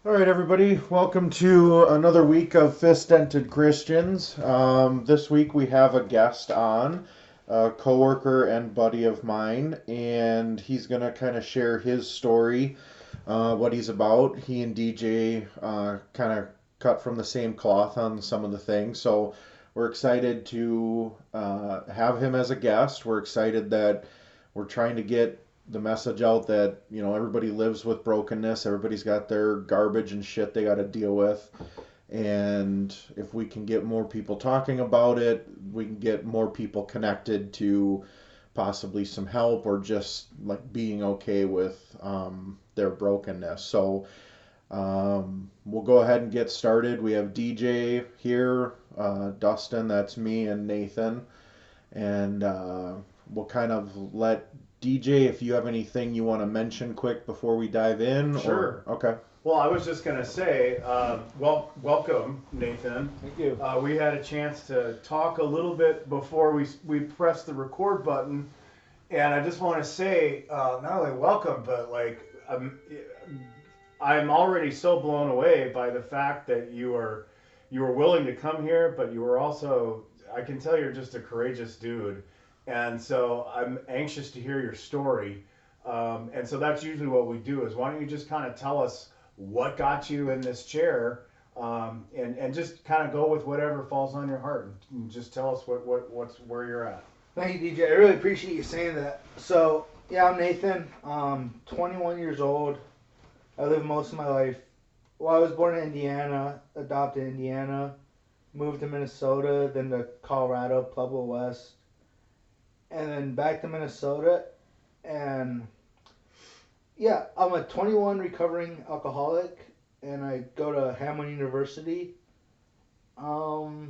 All right, everybody, welcome to another week of Fist Dented Christians. This week we have a guest on, a coworker and buddy of mine, and he's going to kind of share his story, what he's about. He and DJ kind of cut from the same cloth on some of the things, so we're excited to have him as a guest. We're excited that we're trying to get the message out that everybody lives with brokenness. Everybody's got their garbage and shit they got to deal with, and if we can get more people talking about it, we can get more people connected to possibly some help or just like being okay with their brokenness. So we'll go ahead and get started. We have DJ here, Dustin, that's me, and Nathan, and we'll kind of let DJ, if you have anything you want to mention quick before we dive in. Sure. Okay. Well, I was just going to say, welcome, Nathan. Thank you. We had a chance to talk a little bit before we pressed the record button, and I just want to say, not only welcome, but I'm already so blown away by the fact that you were willing to come here, but you were also, I can tell you're just a courageous dude. And so I'm anxious to hear your story. And so that's usually what we do is why don't you just kind of tell us what got you in this chair, and just kind of go with whatever falls on your heart and just tell us what's where you're at. Thank you, DJ. I really appreciate you saying that. So, yeah, I'm Nathan. 21 years old. I lived most of my life. Well, I was born in Indiana, adopted in Indiana, moved to Minnesota, then to Colorado, Pueblo West, and then back to Minnesota. And yeah, I'm a 21 recovering alcoholic, and I go to Hamlin University. Oh,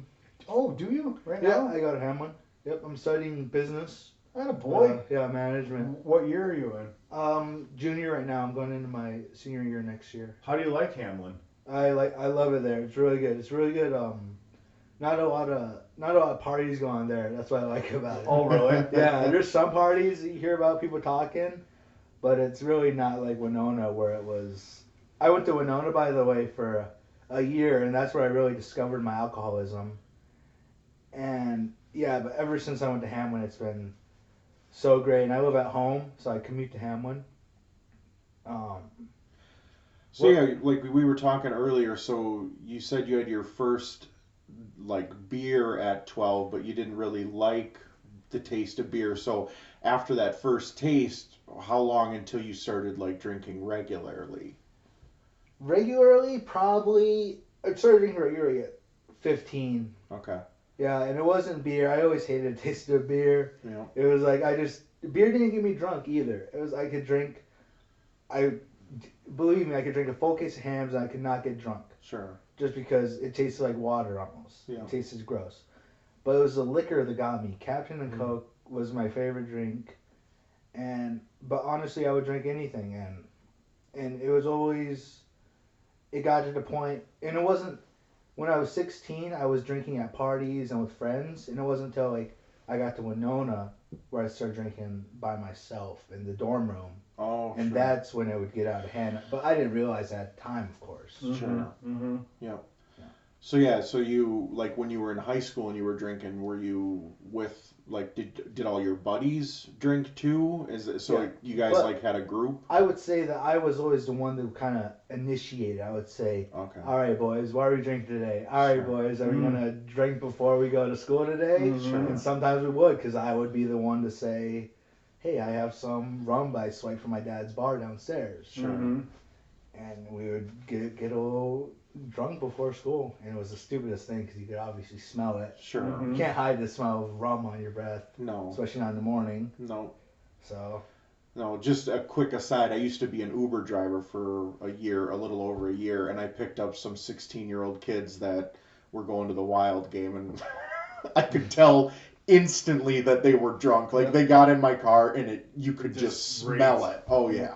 do you right Yeah, now? I go to Hamlin. Yep, I'm studying business. Atta boy. Yeah, management. What year are you in? Junior right now. I'm going into my senior year next year. How do you like Hamlin? I love it there. It's really good. It's really good. Not a lot of parties going on there. That's what I like about it. Oh, really? Yeah, there's some parties that you hear about people talking, but it's really not like Winona where it was. I went to Winona, by the way, for a year, and that's where I really discovered my alcoholism. And yeah, but ever since I went to Hamlin, it's been so great. And I live at home, so I commute to Hamlin. So yeah, like we were talking earlier, so you said you had your first like beer at 12, but you didn't really like the taste of beer. So after that first taste, how long until you started like drinking regularly? Regularly, probably. I started drinking regularly at 15. Okay. Yeah, and it wasn't beer. I always hated the taste of beer. Yeah. It was like beer didn't get me drunk either. It was I could drink. Believe me, I could drink a full case of Hams and I could not get drunk. Sure. Just because it tasted like water almost. Yeah. It tasted gross. But it was the liquor that got me. Captain and Mm. Coke was my favorite drink. But honestly, I would drink anything, and it was always, it got to the point, and it wasn't, when I was 16, I was drinking at parties and with friends, and it wasn't until like I got to Winona where I started drinking by myself in the dorm room. Oh, And sure. that's when it would get out of hand. But I didn't realize that at the time, of course. Sure. Mm-hmm. Yeah. Yeah. So yeah, so you like when you were in high school and you were drinking, were you with like did all your buddies drink too? Is it, so Yeah. like, you guys But- like had a group? I would say that I was always the one that kind of initiated. I would say, Okay. all right, boys, what are we drinking today? All right, Sure. boys, are we Mm. going to drink before we go to school today? Mhm. Sure. And sometimes we would, because I would be the one to say, hey, I have some rum I swiped from my dad's bar downstairs. Sure. Mm-hmm. And we would get a little drunk before school. And it was the stupidest thing, because you could obviously smell it. Sure. Mhm. You can't hide the smell of rum on your breath, No. especially not in the morning. No. So, No, just a quick aside. I used to be an Uber driver for a year, a little over a year, and I picked up some 16-year-old kids that were going to the Wild game, and I could tell instantly that they were drunk. Like, they got in my car, and you could just smell reeks. it. Oh, yeah.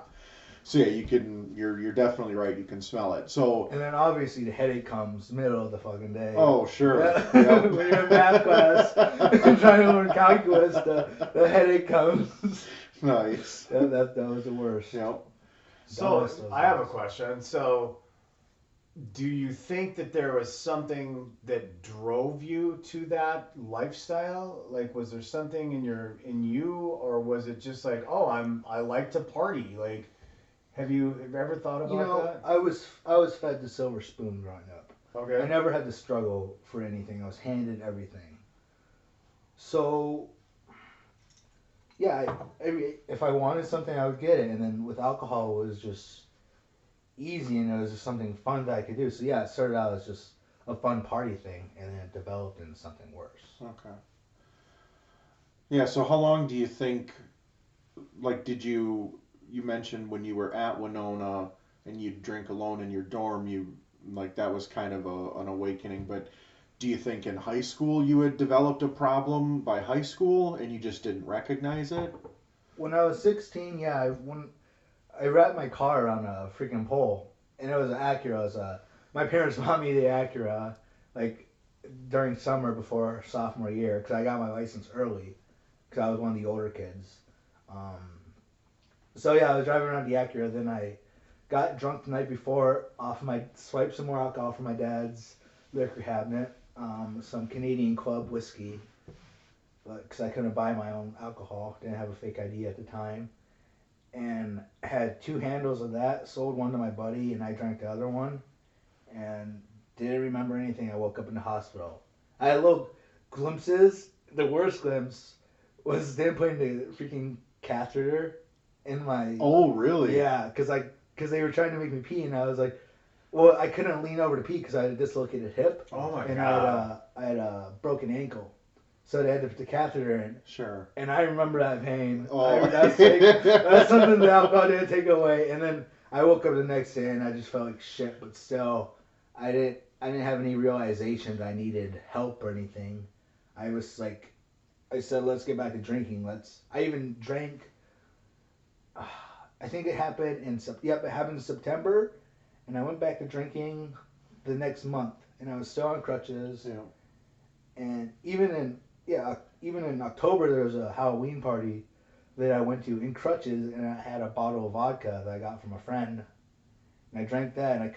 So, yeah, you're definitely right. You can smell it. So, and then obviously the headache comes middle of the fucking day. oh, sure. Yeah. Yep. When you're in math class trying to learn calculus, the headache comes. Nice. That was the worst. Yep. So That was I have a question. So Do you think that there was something that drove you to that lifestyle? Like, was there something in you, or was it just like, oh, I like to party? Like, have you ever thought You about know, that? I was fed the silver spoon growing up. I Okay. never had to struggle for anything. I was handed everything. So yeah, if I wanted something, I would get it. And then with alcohol, it was just easy, and it was just something fun that I could do. So yeah, it started out as just a fun party thing, and then it developed into something worse. Okay. Yeah, so how long do you think, like, you mentioned when you were at Winona and you'd drink alone in your dorm, like, that was kind of an awakening, but do you think in high school you had developed a problem by high school and you just didn't recognize it? When I was 16, yeah, when I wrapped my car around a freaking pole, and it was an Acura. It was my parents bought me the Acura, like during summer before sophomore year, because I got my license early, because I was one of the older kids. Um, so yeah, I was driving around the Acura. Then I got drunk the night before. Swiped some more alcohol from my dad's liquor cabinet, some Canadian Club whiskey, because I couldn't buy my own alcohol. Didn't have a fake ID at the time, and had two handles of that. Sold one to my buddy, and I drank the other one, and didn't remember anything. I woke up in the hospital. I had little glimpses. The worst glimpse was them putting the freaking catheter in my. Oh, really? Yeah, because they were trying to make me pee, and I was like, well, I couldn't lean over to pee because I had a dislocated hip, Oh my and god. I had a broken ankle, so they had to put the catheter in. Sure. And I remember that pain. Oh. That's something that alcohol didn't take away. And then I woke up the next day and I just felt like shit. But still, I didn't have any realization that I needed help or anything. I was like, I said, let's get back to drinking. I even drank. I think it happened it happened in September, and I went back to drinking the next month, and I was still on crutches. Yeah. And even in October, there was a Halloween party that I went to in crutches, and I had a bottle of vodka that I got from a friend, and I drank that, and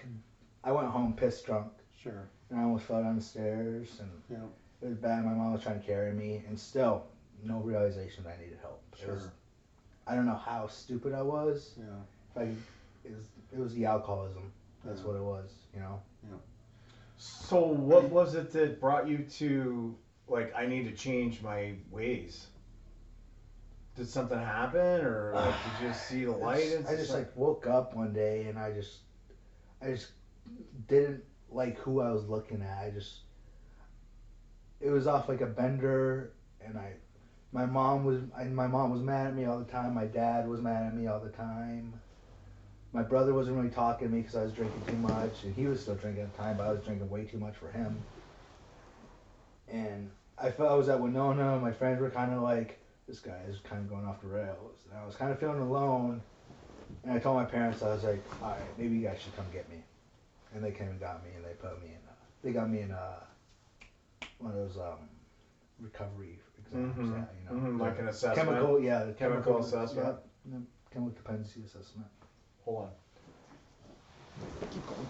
I went home pissed drunk, Sure. and I almost fell down the stairs, and Yeah. it was bad. My mom was trying to carry me, and still no realization that I needed help. Sure. I don't know how stupid I was. Yeah. If I, it was the alcoholism. That's Yeah. what it was, you know. So what was it that brought you to like I need to change my ways? Did something happen, or like did you just see the light? I just like woke up one day and I just didn't like who I was looking at. It was off like a bender, and my mom was mad at me all the time. My dad was mad at me all the time. My brother wasn't really talking to me because I was drinking too much, and he was still drinking at the time, but I was drinking way too much for him. And I felt I was at Winona. My friends were kind of like, this guy is kind of going off the rails. And I was kind of feeling alone. And I told my parents, I was like, all right, maybe you guys should come get me. And they came and got me, and they put me in. They got me in one of those recovery exams. Mm-hmm. Yeah, you know, Mm-hmm. Like an assessment. chemical. Yeah, the Chemical assessment. Yeah, chemical dependency assessment. Hold Keep going.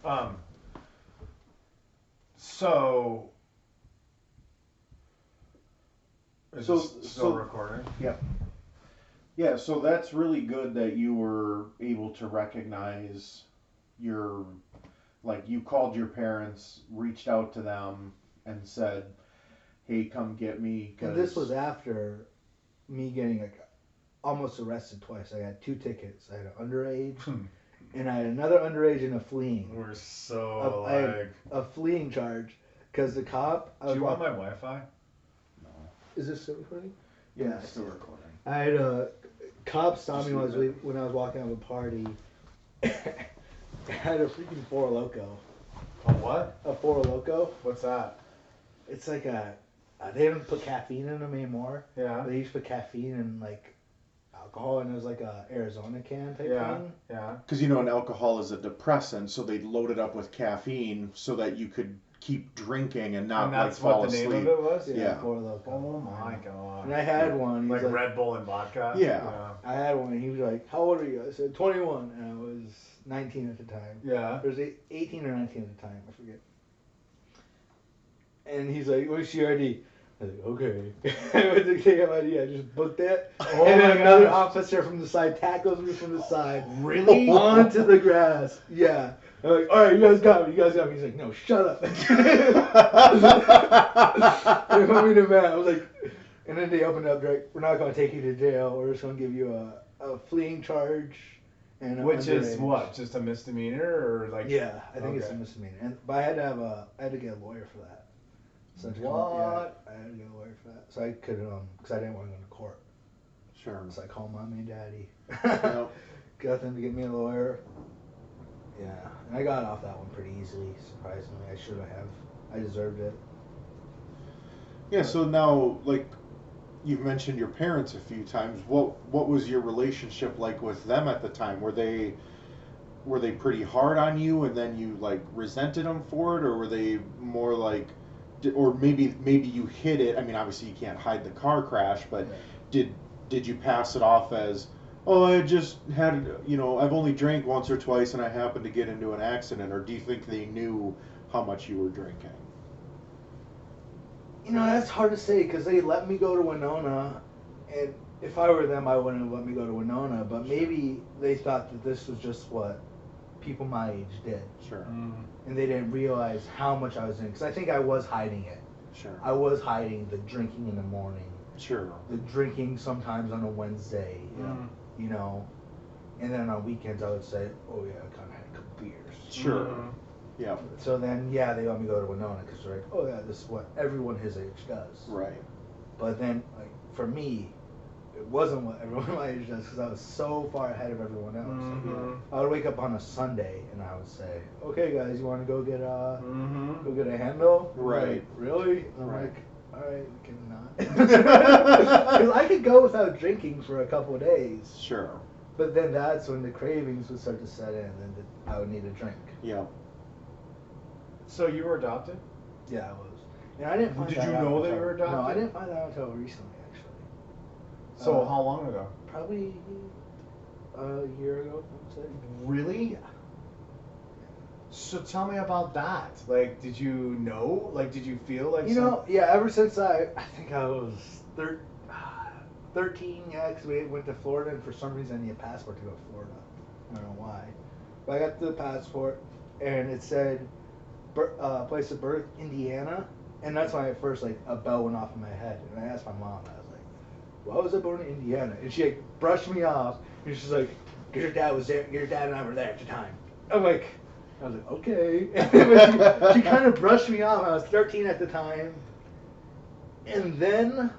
on. So. Is So- this still so- recording? Yeah, so that's really good that you were able to recognize like you called your parents, reached out to them, and said, "Hey, come get me." And this was after me getting like almost arrested twice. I had two tickets. I had an underage, and I had another underage and a fleeing. We're so I had like. a fleeing charge because the cop. Do you want my Wi-Fi? No. Is this still recording? Yeah, Yeah. it's still recording. I had a cop stop me Just when I was walking out of a party. I had a freaking Four Loko. A what? A Four Loko. What's that? It's like they don't put caffeine in them anymore. Yeah. They used to put caffeine in like alcohol, and it was like a Arizona can type Yeah. thing. Yeah. Because you know, an alcohol is a depressant, so they load it up with caffeine so that you could keep drinking and not And that's like fall what the asleep. name of it was. Yeah. Four Loko. Oh my god. And I had one. He Like was Red Bull and vodka. Yeah. I had one, and he was like, "How old are you?" I said, 21, and I was 19 at the time. Yeah. Or was it 18 or 19 at the time? I forget. And he's like, "What's your ID?" I was like, "Okay." I went to take out my ID. I just booked it. Oh and then my another gosh. officer from the side tackles me from the side. Really? Onto the grass. Yeah. I'm like, "All right, you guys got me. You guys got me." He's like, "No, shut up." They put me in a van. I was like, and then they opened up. They're like, "We're not going to take you to jail. We're just going to give you a fleeing charge." And Which is underage." what? Just a misdemeanor or like? Yeah, I think it's a Okay. misdemeanor. But I had to get a lawyer for that. So What? I had to get a lawyer for that. So I could, because I didn't want to go to court. Sure. So I called mommy and daddy. Yep. Got them to get me a lawyer. Yeah, and I got off that one pretty easily, surprisingly. I should have. I deserved it. Yeah. So now, like, you've mentioned your parents a few times. What was your relationship like with them at the time? Were they pretty hard on you, and then you like resented them for it, or were they more like, or maybe you hid it? I mean, obviously you can't hide the car crash, but did you pass it off as, oh, I just had, I've only drank once or twice, and I happened to get into an accident, or do you think they knew how much you were drinking? That's hard to say because they let me go to Winona, and if I were them, I wouldn't have let me go to Winona. But maybe they thought that this was just what people my age did, Sure. and they didn't realize how much I was in. Because I think I was hiding it. Sure. I was hiding the drinking in the morning, Sure. the drinking sometimes on a Wednesday, and then on weekends I would say, oh yeah, I kind of had a couple beers. Sure. Mhm. Yeah. So then, yeah, they let me go to Winona because they're like, oh yeah, this is what everyone his age does. Right. But then, like, for me, it wasn't what everyone my age does because I was so far ahead of everyone else. Mhm. I would wake up on a Sunday and I would say, okay guys, you want to go get a handle? And they're Right. like, really? And I'm Right. like, all right, we can not. Because I could go without drinking for a couple of days. Sure. But then that's when the cravings would start to set in and then I would need a drink. Yeah. So you were adopted? Yeah, I was. And I didn't find Did that you out know that until- you were adopted? No, I didn't find that out until recently, actually. So how long ago? Probably a year ago, I would say. Really? Yeah. So tell me about that. Like, did you know? Like, did you feel like Ever since I think I was 13, yeah, because we went to Florida, and for some reason I need a passport to go to Florida. I don't know why. But I got the passport, and it said place of birth, Indiana, and that's when I first, like, a bell went off in my head, and I asked my mom, I was like, why was I born in Indiana? And she, like, brushed me off, and she's like, because your dad was there, your dad and I were there at the time. I was like, okay. But she kind of brushed me off. I was 13 at the time. And then,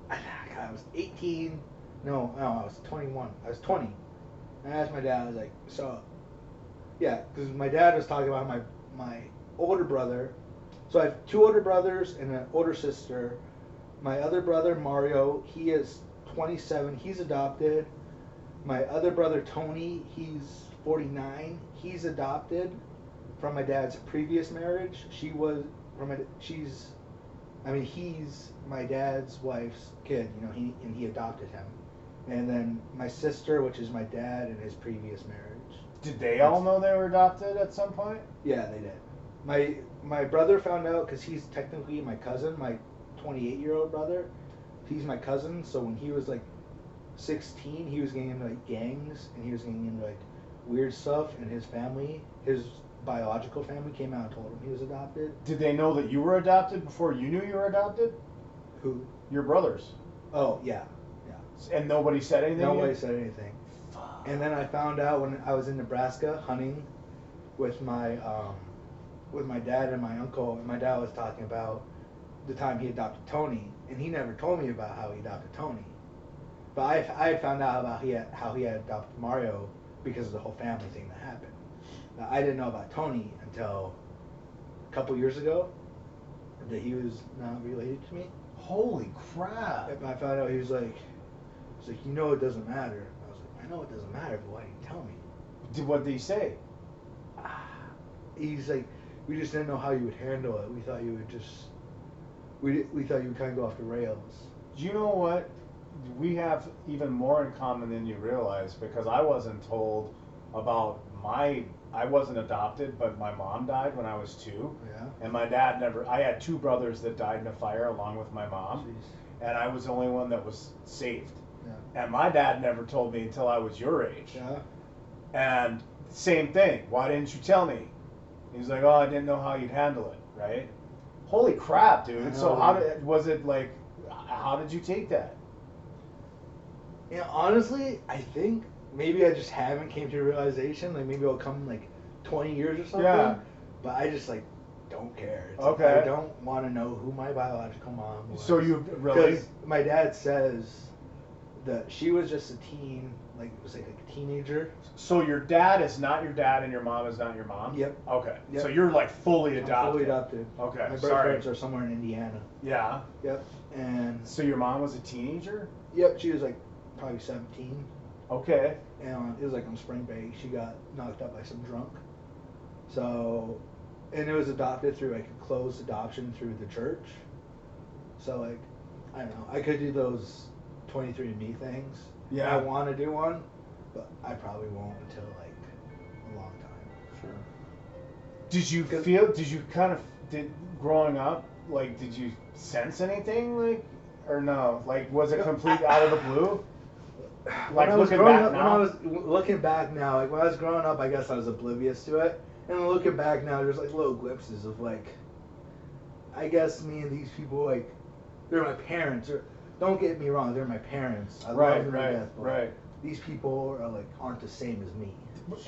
I was 18. No, I was 21. I was 20. And I asked my dad, I was like, so, yeah, because my dad was talking about my older brother. So I have two older brothers and an older sister. My other brother, Mario, he is 27. He's adopted. My other brother, Tony, he's 49. He's adopted from my dad's previous marriage. He's my dad's wife's kid, he adopted him. And then my sister, which is my dad and his previous marriage. Did they all know they were adopted at some point? Yeah, they did. My brother found out because he's technically my cousin, my 28-year-old brother. He's my cousin, so when he was like 16, he was getting into like gangs and he was getting into like weird stuff, and his biological family came out and told him he was adopted. Did they know that you were adopted before you knew you were adopted? Who? Your brothers. Oh, yeah. And nobody said anything? Nobody said anything. And then I found out when I was in Nebraska hunting with my dad and my uncle, and my dad was talking about the time he adopted Tony, and he never told me about how he adopted Tony. But I had found out about how he had adopted Mario because of the whole family thing that happened. Now, I didn't know about Tony until a couple years ago, that he was not related to me. Holy crap. And I found out he was like, it doesn't matter. I was like, I know it doesn't matter, but why didn't you tell me? What did he say? He's like, we just didn't know how you would handle it. We thought you would we thought you would kind of go off the rails. Do you know what? We have even more in common than you realize, because I wasn't told about I wasn't adopted, but my mom died when I was 2. Yeah. And my dad never, I had 2 brothers that died in a fire along with my mom. Jeez. And I was the only one that was saved. Yeah. And my dad never told me until I was your age. Yeah. And same thing, why didn't you tell me? He's like, oh, I didn't know how you'd handle it, right? Holy crap, dude. So how did you take that? Yeah, honestly, I think maybe I just haven't came to a realization. Like maybe it'll come in like 20 years or something. Yeah. But I just like don't care. It's Okay. Like, I don't want to know who my biological mom was. So you really? Because my dad says that she was just a teen, like it was like a teenager. So your dad is not your dad and your mom is not your mom? Yep. Okay. Yep. So you're like fully I'm adopted. fully adopted. Okay. My birth Sorry. parents are somewhere in Indiana. Yeah. Yep. And So your mom was a teenager? yep, she was like probably 17. Okay. And it was like on spring break. She got knocked up by some drunk. So, and it was adopted through like a closed adoption through the church. So like, I don't know. I could do those 23andMe things. Yeah. I want to do one, but I probably won't until like a long time. Sure. Did you growing up, like, did you sense anything, like, or no? Like, was it complete out of the blue? Like, When I was looking growing back up, now? when I was looking back now, like when I was growing up, I guess I was oblivious to it. And looking back now, there's like little glimpses of like, I guess me and these people, like, they're my parents. Or don't get me wrong, they're my parents. I love them to death, but these people are like aren't the same as me.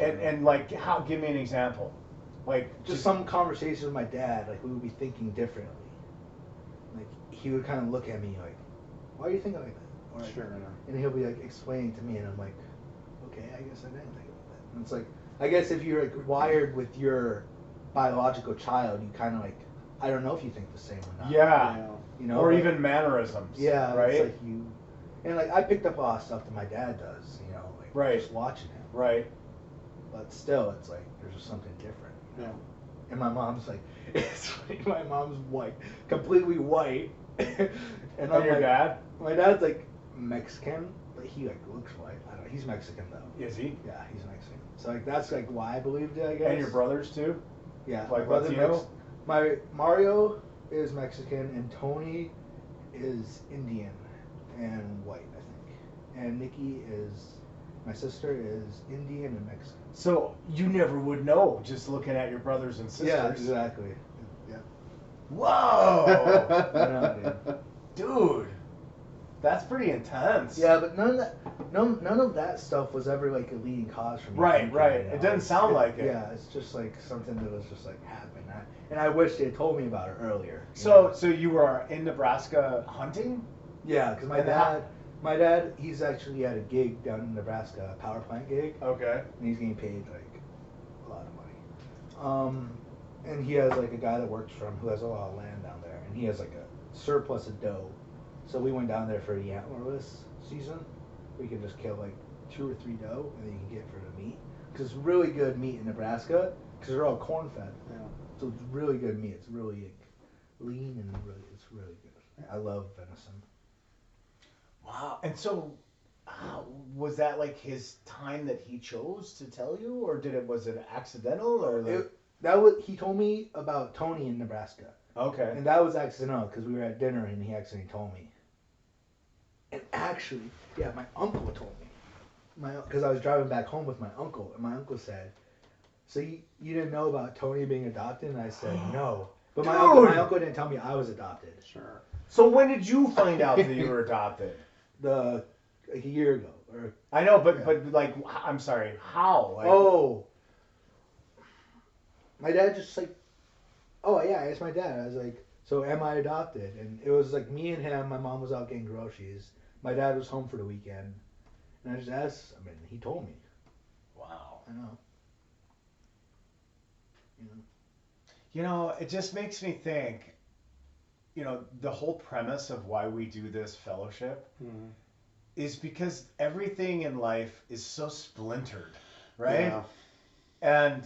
And like, how? Give me an example. Like, Just some conversations with my dad, like we would be thinking differently. Like he would kind of look at me like, "Why are you thinking like that?" Or like, Sure. and he'll be like explaining to me, and I'm like, "Okay, I guess I didn't think about that." And it's like, I guess if you're like wired with your biological child, you kind of like, I don't know if you think the same or not. Yeah. You know, or but- even mannerisms. Yeah, Right. It's like you, and like I picked up a lot of stuff that my dad does. You know, like Right. just watching him. Right. But still, it's like there's just something different. You know? Yeah. And my mom's like, it's funny. My mom's white, completely white, and And I'm your like, dad? my dad's like Mexican, but he like looks white. I don't know. He's Mexican though. Is he? Yeah, he's Mexican. So like that's like why I believed it. I guess. And your brothers too? Yeah, like my brother Latino? my Mario is Mexican and Tony is Indian and white, I think. And Nikki is my sister is Indian and Mexican. So you never would know just looking at your brothers and sisters. Yeah, exactly. Yeah. Whoa! I know, Dude, that's pretty intense. Yeah, but none of that stuff was ever like a leading cause for me. Right, thinking, right. you know? It doesn't sound like it. Yeah, it's just like something that was just like happened. And I wish they had told me about it earlier. you So, know? so you were in Nebraska hunting? Yeah, because my dad, he's actually at a gig down in Nebraska, a power plant gig, Okay. and he's getting paid like a lot of money. And he has like a guy that works for him who has a lot of land down there, and he has like a surplus of doe. So we went down there for the antlerless season. We could just kill like 2 or 3 doe, and then you can get for the meat. Because it's really good meat in Nebraska, because they're all corn fed. Yeah. So it's really good meat. It's really like, lean and it's really good. I love venison. Wow. And so, was that like his time that he chose to tell you, or was it accidental, or like? He told me about Tony in Nebraska. Okay. And that was accidental because we were at dinner and he actually told me. And actually, yeah, my uncle told me. Because I was driving back home with my uncle, and my uncle said, "So you didn't know about Tony being adopted?" And I said, "No." But my uncle didn't tell me I was adopted. Sure. So when did you find out that you were adopted? Like a year ago. I know, but like, I'm sorry, how? Like, My dad just like, oh yeah, I asked my dad. I was like, "So am I adopted?" And it was like me and him. My mom was out getting groceries. My dad was home for the weekend. And I just asked him, and he told me. wow. I know. You know, it just makes me think, the whole premise of why we do this fellowship is because everything in life is so splintered, right? Yeah.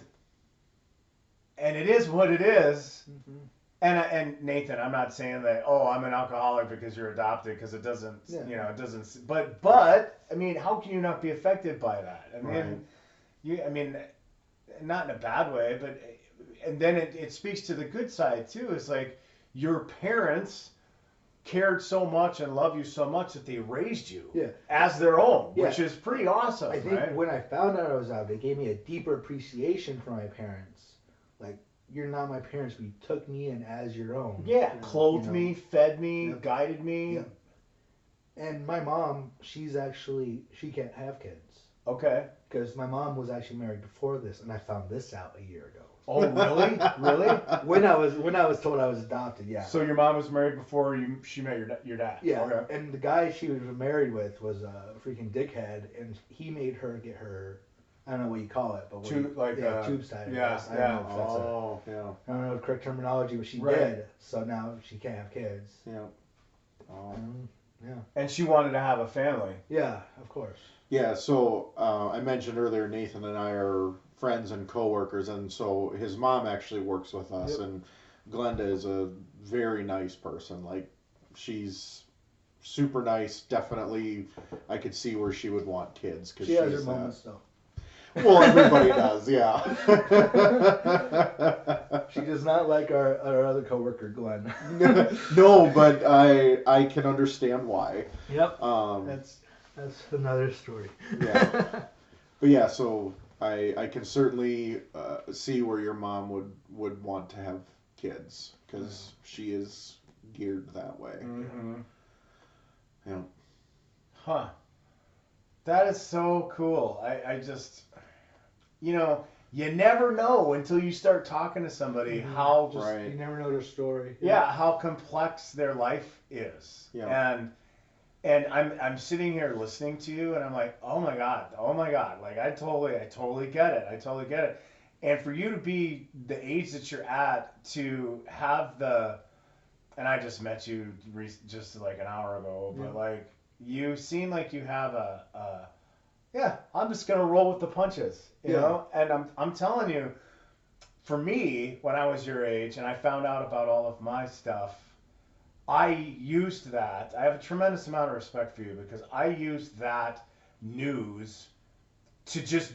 And it is what it is. Mm-hmm. And Nathan, I'm not saying that, oh, I'm an alcoholic because you're adopted, because it doesn't, Yeah. it doesn't, but I mean, how can you not be affected by that? I mean, Right. I mean, not in a bad way, but and then it speaks to the good side too. It's like your parents cared so much and love you so much that they raised you Yeah. as their own, Yeah. which is pretty awesome, I think right? when I found out I was out, it gave me a deeper appreciation for my parents. Like, you're not my parents, but you took me in as your own. Yeah, clothed you know. me, fed me, Yep. guided me. Yep. And my mom, she can't have kids. Okay. Because my mom was actually married before this, and I found this out a year ago. Oh, really? Really? When I was told I was adopted, yeah. So your mom was married before she met your dad? Yeah, Okay. and the guy she was married with was a freaking dickhead, and he made her get her, I don't know what you call it, but Tube tubes tied. Yeah, I don't know if that's yeah. I don't know the correct terminology, but she Right. did. So now she can't have kids. Yeah. Oh. Yeah. And she wanted to have a family. Yeah, of course. Yeah, so I mentioned earlier Nathan and I are friends and coworkers, and so his mom actually works with us, Yep. and Glenda is a very nice person. Like, she's super nice. Definitely, I could see where she would want kids because She has her moments though. Well, everybody does, yeah. She does not like our other coworker, Glenn. No, but I can understand why. Yep. That's That's another story. Yeah. But yeah, so I can certainly see where your mom would want to have kids because she is geared that way. Mm-hmm. Yeah. Huh. That is so cool. I just, you never know until you start talking to somebody Mhm. how Right. You never know their story. yeah, how complex their life is. Yeah. And I'm sitting here listening to you and I'm like, oh my God. Like I totally get it. I totally get it. And for you to be the age that you're at to have and I just met you just like an hour ago, but like you seem like you have yeah, I'm just gonna roll with the punches, you know? And I'm telling you, for me, when I was your age and I found out about all of my stuff, I used that. I have a tremendous amount of respect for you because I used that news to just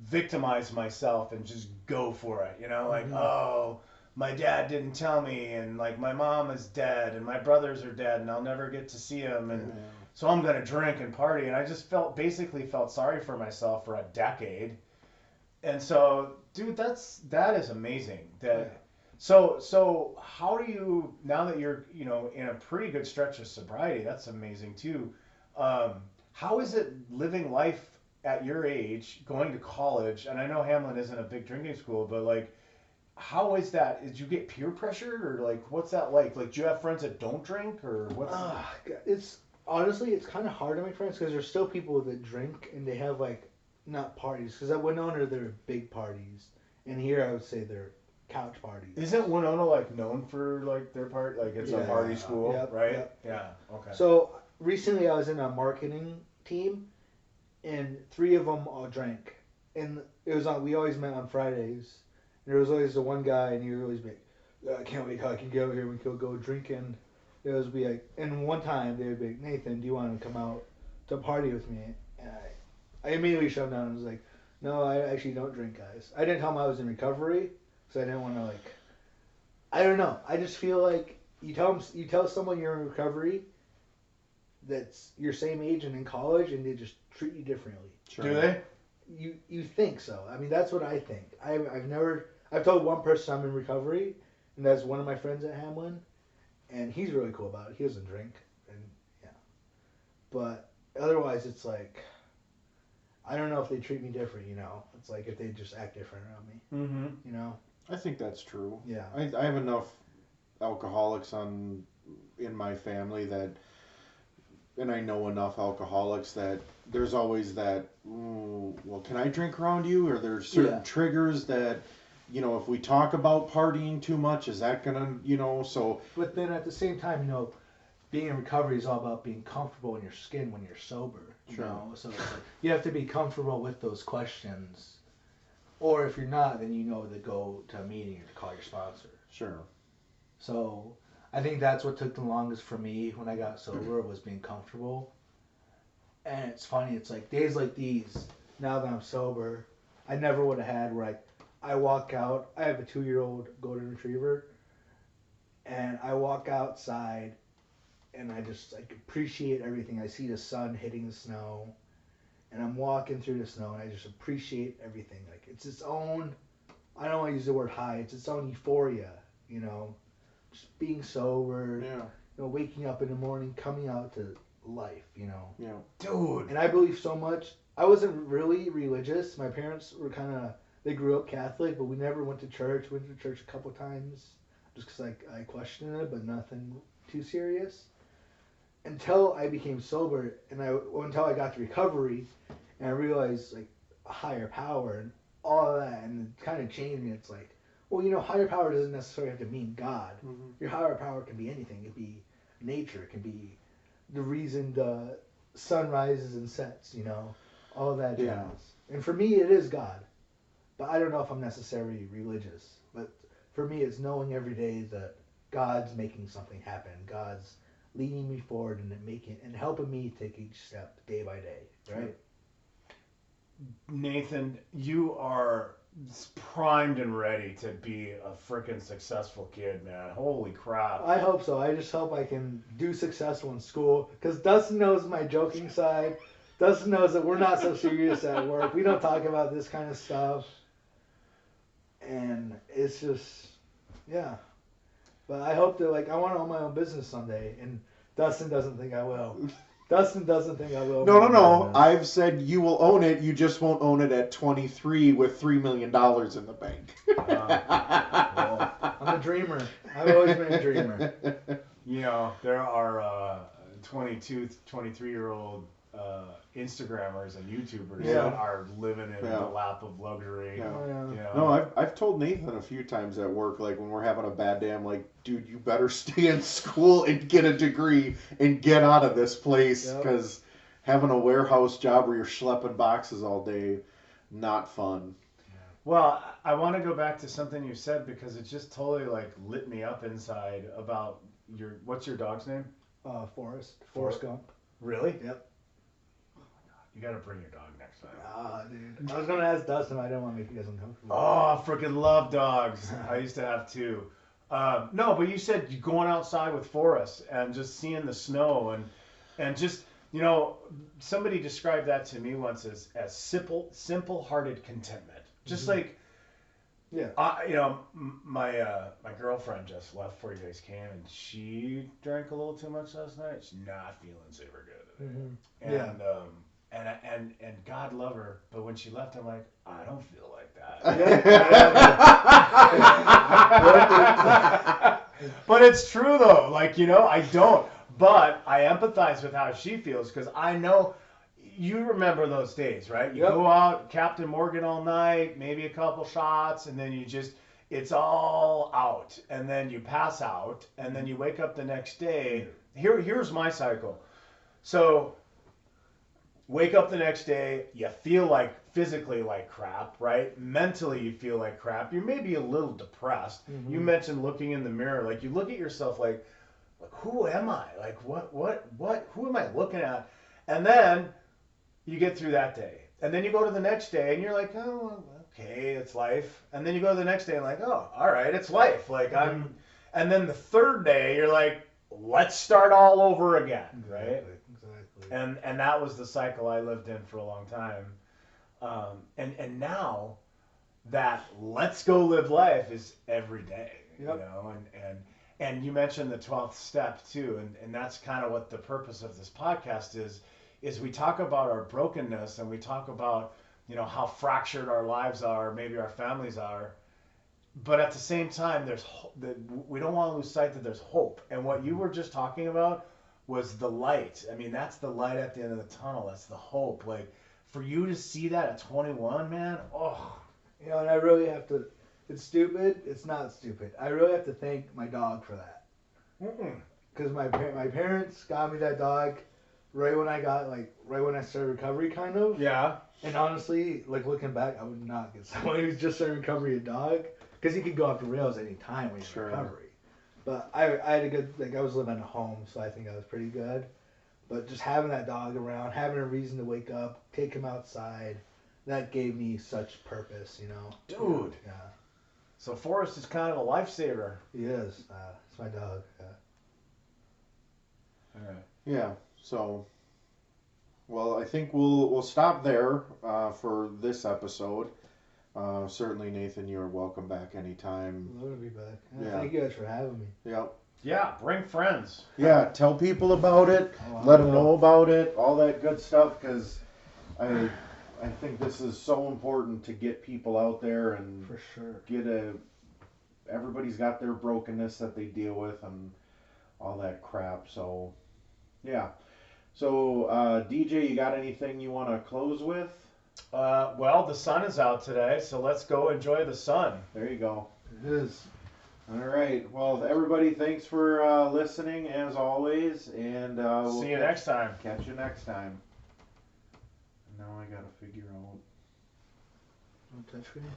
victimize myself and just go for it. Like, oh, my dad didn't tell me, and like my mom is dead, and my brothers are dead, and I'll never get to see them, and so I'm gonna drink and party. And I just basically felt sorry for myself for a decade. And so, dude, that is amazing. So how do you, now that you're in a pretty good stretch of sobriety, that's amazing too. How is it living life at your age, going to college? And I know Hamlin isn't a big drinking school, but like, how is that? Did you get peer pressured, or like, what's that like? Like, do you have friends that don't drink, or what's? It's honestly, it's kind of hard to make friends because there's still people that drink and they have like not parties. Because at Winona they're big parties, and here I would say they're couch parties. Isn't Winona like known for like their part? Like it's a party school, right? Yep. Yeah. Okay. So recently I was in a marketing team, and 3 of them all drank, and it was on. We always met on Fridays. There was always the one guy, and he would always be like, I can't wait till I can get over here. We could go drinking. It was be like, and one time they would be like, Nathan, do you want to come out to party with me? And I immediately shut down and was like, no, I actually don't drink, guys. I didn't tell them I was in recovery, because I didn't want to like, I don't know. I just feel like you tell someone you're in recovery that's your same age and in college, and they just treat you differently. Sure. Do they? You think so? I mean, that's what I think. I've told one person I'm in recovery, and that's one of my friends at Hamlin, and he's really cool about it. He doesn't drink, and yeah. But otherwise, it's like, I don't know if they treat me different. It's like if they just act different around me. Mm-hmm. I think that's true. Yeah. I have enough alcoholics in my family and I know enough alcoholics that there's always that, well, can I drink around you? Or there's certain triggers that, if we talk about partying too much, is that gonna, so. But then at the same time, being in recovery is all about being comfortable in your skin when you're sober. Sure. So it's like, you have to be comfortable with those questions. Or if you're not, then to go to a meeting or to call your sponsor. Sure. So I think that's what took the longest for me when I got sober, was being comfortable. And it's funny, it's like days like these, now that I'm sober, I never would have had. Where I walk out. I have a 2-year-old golden retriever, and I walk outside, and I just like appreciate everything. I see the sun hitting the snow, and I'm walking through the snow, and I just appreciate everything. Like it's its own. I don't want to use the word high. It's its own euphoria. You know, just being sober. Yeah. Waking up in the morning, coming out to life. Yeah. Dude. And I believe so much. I wasn't really religious. My parents were they grew up Catholic, but we never went to church. Went to church a couple times just because I questioned it, but nothing too serious. Until I became sober and until I got to recovery and I realized like a higher power and all of that, and it kind of changed me. It's like, well, higher power doesn't necessarily have to mean God. Mm-hmm. Your higher power can be anything. It can be nature. It can be the reason the sun rises and sets, all of that jazz. Yeah. And for me, it is God. But I don't know if I'm necessarily religious. But for me, it's knowing every day that God's making something happen. God's leading me forward and helping me take each step day by day, right? Nathan, you are primed and ready to be a freaking successful kid, man. Holy crap. I hope so. I just hope I can do successful in school. Because Dustin knows my joking side. Dustin knows that we're not so serious at work. We don't talk about this kind of stuff. And it's just, yeah. But I hope that, I want to own my own business someday. And Dustin doesn't think I will. Dustin doesn't think I will. No. I've said you will own it. You just won't own it at 23 with $3 million in the bank. Well, I'm a dreamer. I've always been a dreamer. There are 22, 23-year-old Instagrammers and YouTubers that are living in the lap of luxury. Yeah. No, I've told Nathan a few times at work, when we're having a bad day, I'm like, dude, you better stay in school and get a degree and get out of this place, because having a warehouse job where you're schlepping boxes all day, not fun. Well, I want to go back to something you said, because it just totally lit me up inside about what's your dog's name? Forrest Gump. Really? Yep. You gotta bring your dog next time. Dude. I was gonna ask Dustin, I didn't want to make you guys uncomfortable. Oh, freaking love dogs. I used to have two. No, but you said you going outside with Forrest and just seeing the snow and just, somebody described that to me once as simple-hearted contentment. Just yeah. My girlfriend just left before you guys came, and she drank a little too much last night. She's not feeling super good today. Mm-hmm. And God love her, but when she left, I'm like, I don't feel like that. But it's true though. I don't. But I empathize with how she feels, because I know you remember those days, right? You go out, Captain Morgan all night, maybe a couple shots, and then it's all out, and then you pass out, and then you wake up the next day. Here's my cycle. So wake up the next day, you feel physically like crap, right? Mentally you feel like crap. You're maybe a little depressed. Mm-hmm. You mentioned looking in the mirror. You look at yourself like who am I? Who am I looking at? And then you get through that day. And then you go to the next day and you're like, oh, okay, it's life. And then you go to the next day and oh, all right, it's life. And then the third day you're like, let's start all over again, right? Exactly. And that was the cycle I lived in for a long time. And now that let's go live life is every day, and you mentioned the 12th step too. And that's kind of what the purpose of this podcast is we talk about our brokenness, and we talk about, how fractured our lives are, maybe our families are. But at the same time, we don't want to lose sight that there's hope. And what you were just talking about was the light. I mean, that's the light at the end of the tunnel. That's the hope. For you to see that at 21, man, oh. And I really have to, it's stupid. It's not stupid. I really have to thank my dog for that. Because my parents got me that dog right when I started recovery, kind of. Yeah. And honestly, looking back, I would not get someone who's just starting recovery a dog. Because he could go off the rails any time when he's in recovery. But I had a good, I was living at home, so I think I was pretty good. But just having that dog around, having a reason to wake up, take him outside, that gave me such purpose, you know. Dude. Yeah, So Forrest is kind of a lifesaver. he is. It's my dog. Yeah. All right. Yeah. So, well, I think we'll stop there for this episode. Certainly, Nathan, you're welcome back anytime. Love to be back. Yeah. Thank you guys for having me. Yep. Yeah, bring friends. Yeah. Tell people about it. Oh, Let them know about it. All that good stuff. Because I think this is so important to get people out there and For sure. everybody's got their brokenness that they deal with and all that crap. So, yeah. So, DJ, you got anything you want to close with? Well, the sun is out today, so let's go enjoy the sun. There you go. It is. All right. Well, everybody, thanks for listening as always, and we'll See you next time. catch you next time. Now I gotta figure out. Touchscreen?